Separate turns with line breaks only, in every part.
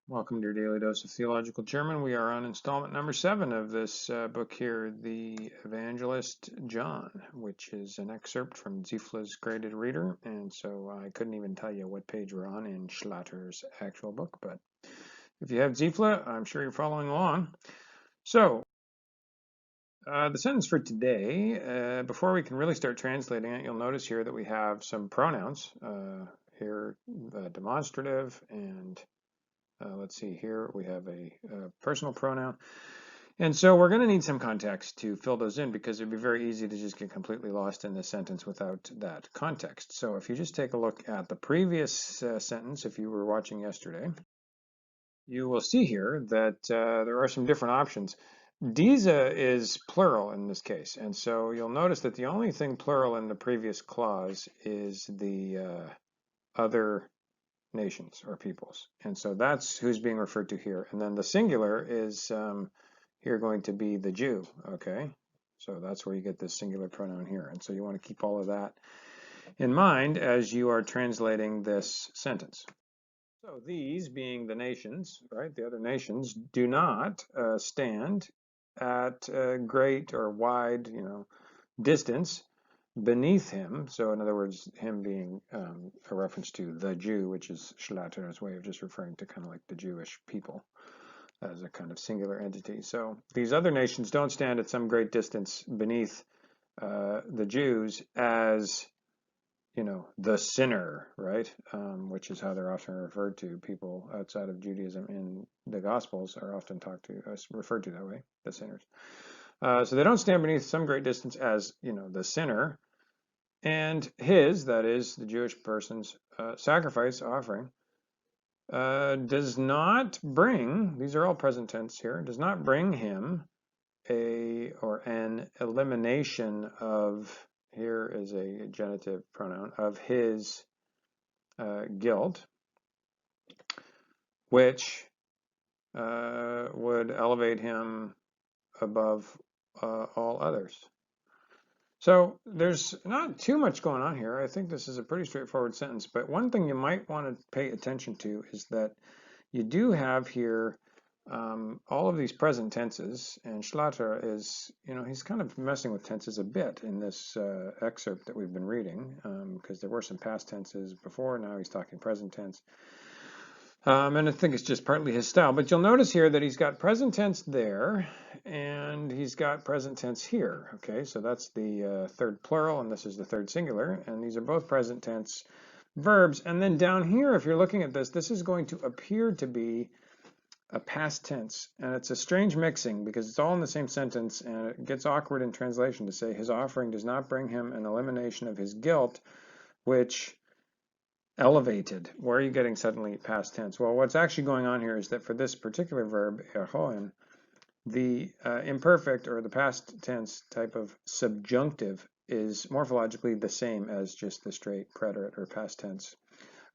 Welcome to your Daily Dose of Theological German. We are on installment number 7 of this book here, the Evangelist John, which is an excerpt from Ziefle's Graded Reader. And so I couldn't even tell you what page we're on in Schlatter's actual book, but if you have Ziefle, I'm sure you're following along. So the sentence for today, before we can really start translating it, you'll notice here that we have some pronouns here, demonstrative, and let's see here, we have a personal pronoun. And so we're going to need some context to fill those in because it'd be very easy to just get completely lost in this sentence without that context. So if you just take a look at the previous sentence, if you were watching yesterday, you will see here that there are some different options. Diese is plural in this case, and so you'll notice that the only thing plural in the previous clause is the other nations or peoples. And so that's who's being referred to here. And then the singular is here going to be the Jew, okay? So that's where you get this singular pronoun here. And so you want to keep all of that in mind as you are translating this sentence. So these being the nations, right, the other nations, do not stand at great or wide, distance beneath him. So in other words, him being a reference to the Jew, which is Schlatter's way of just referring to kind of like the Jewish people as a kind of singular entity. So these other nations don't stand at some great distance beneath the Jews as, the sinner, right? Which is how they're often referred to. People outside of Judaism in the Gospels are often referred to that way, the sinners. So they don't stand beneath some great distance as, the sinner. And his, that is, the Jewish person's sacrifice offering, does not bring, these are all present tense here, does not bring him an elimination of, here is a genitive pronoun, of his guilt, which would elevate him above all others. So there's not too much going on here. I think this is a pretty straightforward sentence, but one thing you might want to pay attention to is that you do have here all of these present tenses, and Schlatter is, he's kind of messing with tenses a bit in this excerpt that we've been reading, because there were some past tenses before, now he's talking present tense. And I think it's just partly his style. But you'll notice here that he's got present tense there, and he's got present tense here. Okay, so that's the third plural, and this is the third singular. And these are both present tense verbs. And then down here, if you're looking at this, this is going to appear to be a past tense. And it's a strange mixing because it's all in the same sentence, and it gets awkward in translation to say his offering does not bring him an elimination of his guilt, which elevated. Where are you getting suddenly past tense? Well, what's actually going on here is that for this particular verb, erhoen, the imperfect or the past tense type of subjunctive is morphologically the same as just the straight preterite or past tense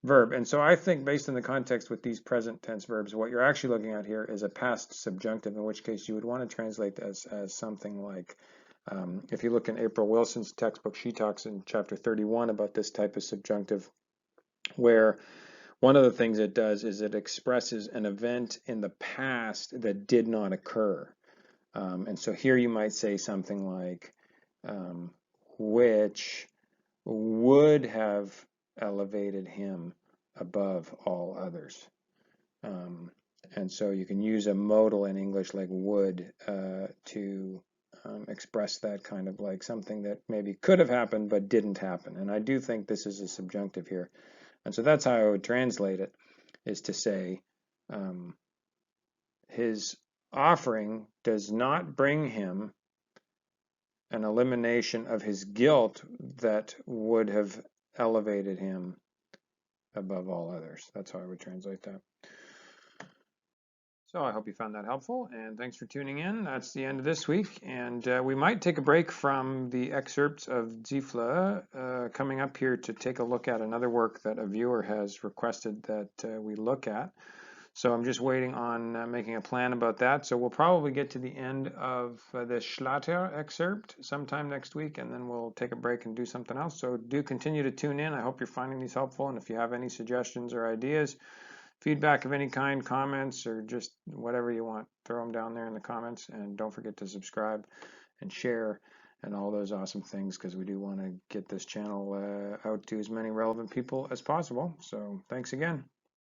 verb. And so I think based on the context with these present tense verbs, what you're actually looking at here is a past subjunctive, in which case you would want to translate as something like, if you look in April Wilson's textbook, she talks in chapter 31 about this type of subjunctive, where one of the things it does is it expresses an event in the past that did not occur. And so here you might say something like, which would have elevated him above all others. And so you can use a modal in English like would to express that kind of like something that maybe could have happened but didn't happen. And I do think this is a subjunctive here. And so that's how I would translate it, is to say his offering does not bring him an elimination of his guilt that would have elevated him above all others. That's how I would translate that. So I hope you found that helpful, and thanks for tuning in. That's the end of this week, and we might take a break from the excerpts of Ziefle coming up here to take a look at another work that a viewer has requested that we look at. So I'm just waiting on making a plan about that. So we'll probably get to the end of the Schlatter excerpt sometime next week, and then we'll take a break and do something else. So do continue to tune in. I hope you're finding these helpful, and if you have any suggestions or ideas, feedback of any kind, comments, or just whatever you want, throw them down there in the comments. And don't forget to subscribe and share and all those awesome things, because we do want to get this channel out to as many relevant people as possible. So thanks again.